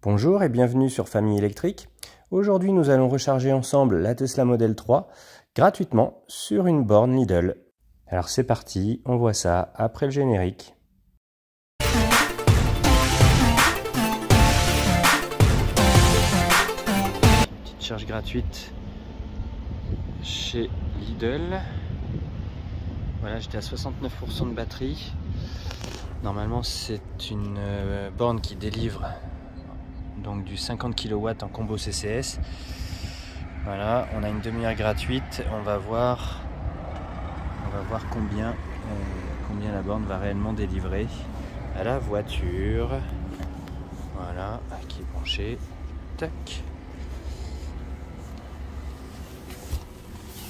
Bonjour et bienvenue sur Famille Électrique. Aujourd'hui, nous allons recharger ensemble la Tesla Model 3 gratuitement sur une borne Lidl. Alors c'est parti, on voit ça après le générique. Petite charge gratuite chez Lidl. Voilà, j'étais à 69% de batterie. Normalement, c'est une borne qui délivre donc du 50 kW en combo CCS. Voilà, on a une demi-heure gratuite. On va voir combien la borne va réellement délivrer à la voiture. Voilà, qui est branché. Tac.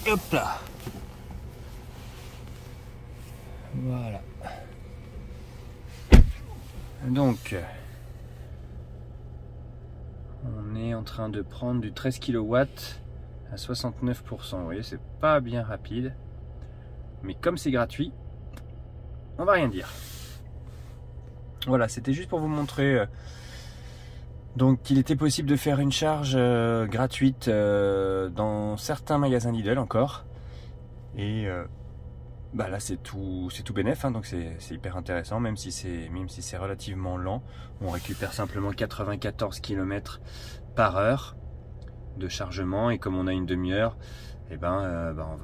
Hop là. Voilà. Donc, on est en train de prendre du 13 kW à 69%. Vous voyez, c'est pas bien rapide. Mais comme c'est gratuit, on va rien dire. Voilà, c'était juste pour vous montrer donc qu'il était possible de faire une charge gratuite dans certains magasins Lidl encore. Et bah là c'est tout bénef, hein, donc c'est hyper intéressant, même si c'est relativement lent. On récupère simplement 94 km par heure de chargement, et comme on a une demi-heure, et on va en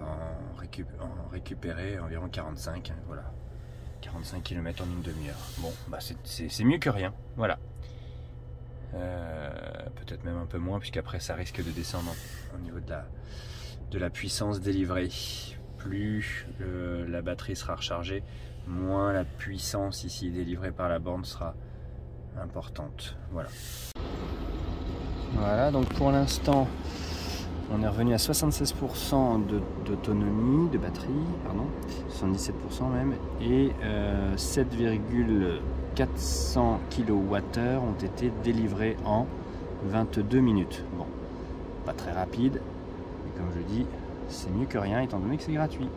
récupérer environ 45, hein, voilà, 45 km en une demi-heure. Bon, bah c'est mieux que rien, voilà. Peut-être même un peu moins, puisqu'après ça risque de descendre au niveau de la puissance délivrée. Plus la batterie sera rechargée, moins la puissance ici délivrée par la borne sera importante. Voilà. Voilà, donc pour l'instant, on est revenu à 76% d'autonomie, de batterie, pardon, 77% même, et 7,400 kWh ont été délivrés en 22 minutes. Bon, pas très rapide, mais comme je dis, c'est mieux que rien étant donné que c'est gratuit.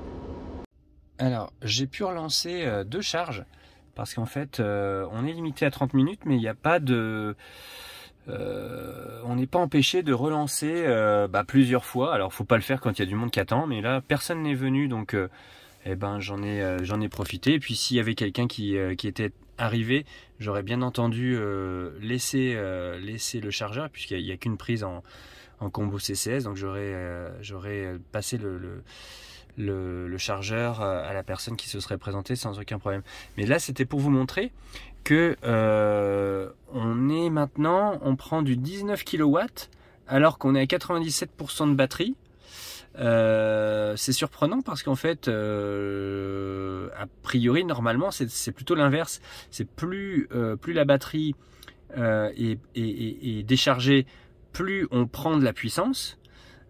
Alors, j'ai pu relancer deux charges parce qu'en fait, on est limité à 30 minutes, mais il n'y a pas de... on n'est pas empêché de relancer plusieurs fois. Alors, faut pas le faire quand il y a du monde qui attend, mais là, personne n'est venu, donc j'en ai profité. Et puis, s'il y avait quelqu'un qui était arrivé, j'aurais bien entendu laisser le chargeur, puisqu'il n'y a qu'une prise en combo CCS, donc j'aurais passé le chargeur à la personne qui se serait présentée sans aucun problème. Mais là, c'était pour vous montrer que on prend du 19 kW alors qu'on est à 97% de batterie. C'est surprenant parce qu'en fait, a priori, normalement, c'est plutôt l'inverse. C'est plus la batterie est déchargée, plus on prend de la puissance.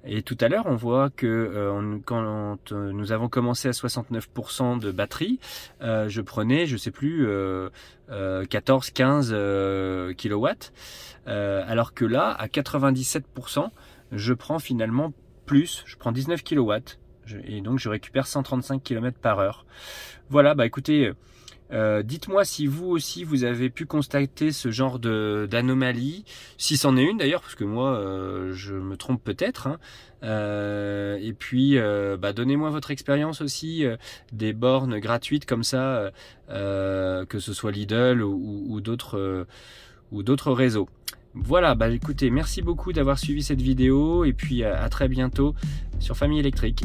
Et tout à l'heure, on voit que quand nous avons commencé à 69% de batterie, je prenais, je sais plus, 14-15 kW, alors que là, à 97%, je prends finalement plus, je prends 19 kW, et donc je récupère 135 km par heure. Voilà, bah écoutez, dites-moi si vous aussi vous avez pu constater ce genre d'anomalie, si c'en est une d'ailleurs, parce que moi je me trompe peut-être, hein. Et puis donnez-moi votre expérience aussi des bornes gratuites comme ça, que ce soit Lidl ou d'autres réseaux. Voilà, bah écoutez, merci beaucoup d'avoir suivi cette vidéo, et puis à très bientôt sur Famille Électrique.